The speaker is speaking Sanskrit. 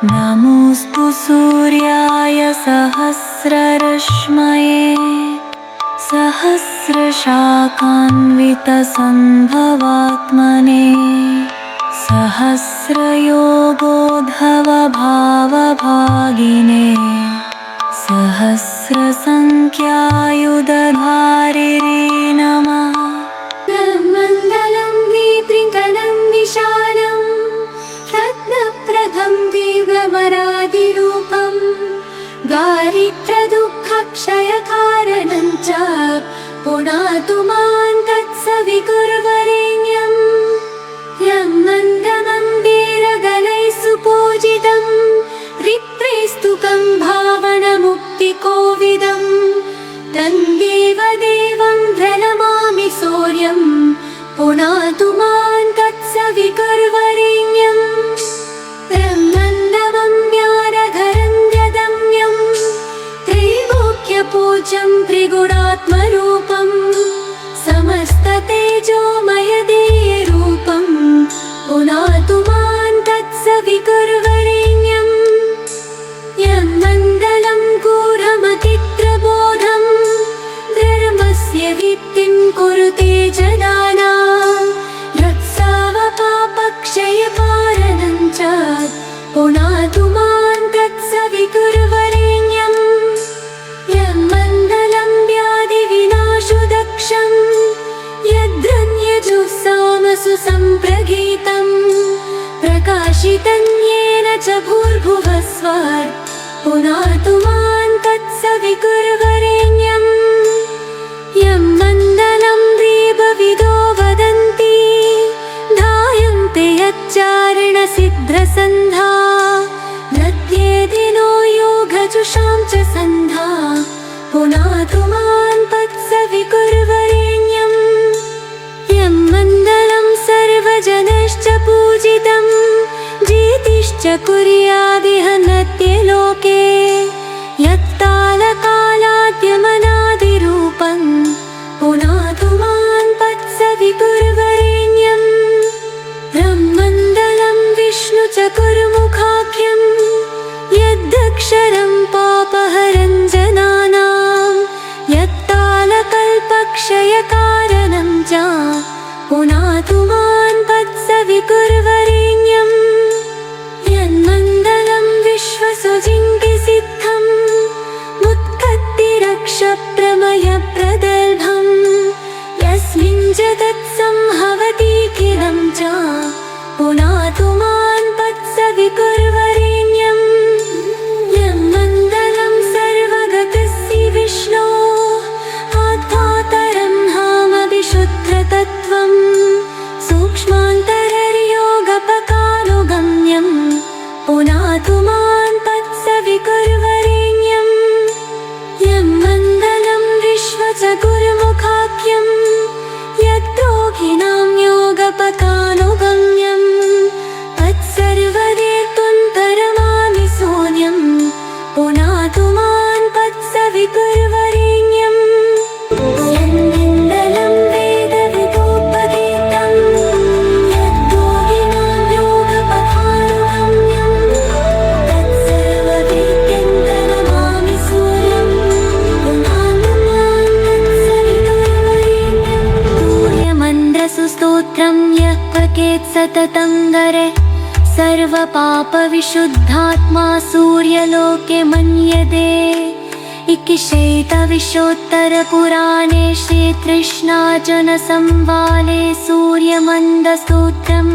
नमोऽस्तु सूर्याय सहस्ररश्मये सहस्रशाखान्वितसम्भवात्मने सहस्रयोगोद्भवभावभागिने सहस्रसङ्ख्यायुधधारिणे नमः। मण्डलं दीप्तिङ्कणं विशालं रत्नप्रभं दीर्घमरादिरूपं दारिद्र्यदुःखक्षयकारणं च पुनातु मां तत्सवितुर्वरेण्यं यं मन्दमन्दिरगणैः सुपूजितं रिक्तैस्तुकं भावनमुक्तिकोविदं तं देवदेवं प्रणमामि सूर्यं पुनातु मां तत्सवितुर्वरेण्यं ब्रह्मण्डमं ज्ञानघरं जगम्यं त्रैलोक्यपूज्यं त्रिगुणात्मरूपं समस्ततेजोमयदेयरूपं पुनातु मां तत्सवितुर्वरेण्यं यं मण्डलं गूढमतिप्रबोधं धर्मस्य भित्तिं कुरुते जनानां यत्सावपापक्षयकारणं च पुनातु मां तत्सवितुर्वरेण्यं यं मण्डलं व्याधिविनाशुदक्षं यद्रन्यजुःसामसु सम्प्रगीतं प्रकाशितं येन च भूर्भुवः स्वः पुनातु मां तत्सवितुर्वरेण्यं यं मण्डलं देवविदो वदन्ति ध्यायन्ते यच्चारणसिद्धसन्धा नत्येदिनो योगजुषां च सन्धा पुनातु मां तत्सवितुर्वरेण्यं यं मण्डलं सर्वजनश्च पूजितं जेतिश्च कुर्यादिह नत्यलोके यत्तालकालाद्यमनादिरूपं पुनातु मां तत्सवितुर्वरेण्यं ब्रह्मण्डलं विष्णुचतुर्मुखाख्यं यद्दक्षरं पापहरं जनानां यत्तालकल्पक्षयकारणं च पुनातु मां तत्सवितुर्वरेण्यं यन्मण्डलं विश्वसुजिङ्किसिद्धं मुत्कत्तिरक्षप्रमयप्रदर्भं यस्मिन् जगत्संहवतीखिलं च पुनातु मां तत्सवितुर्वरेण्यं यं मण्डलं सर्वगतस्य विष्णो आत्मातरं हामविशुद्धतत्त्वं सूक्ष्मान्तरयोगपकानुगम्यं पुनातु मां तत्सवितुर्वरेण्यं यं मण्डलं विश्वचतुर्मुखाख्यं यद्योगिनां योगपकानुगम्यं तत्सर्वदेतुं तरमामि शून्यं पुनातु मां तत्सवितुर्वरेण्यं यन्मण्डलं वेदविदोपगीतं यद्योगिनां योगपकानुगम्यं तत्सर्वदेत्यं तरमामि सूर्यं पुनातु मां तत्सवितुर्वरेण्यं सूर्यमन्द्रसुस्तोत्रं यः पठेत् सततं गरे सर्वपापविशुद्धात्मा सूर्यलोके मन्यते इति श्वेतविंशोत्तरपुराणे श्रीकृष्णार्जुनसंवादे सूर्यमण्डलस्तोत्रम्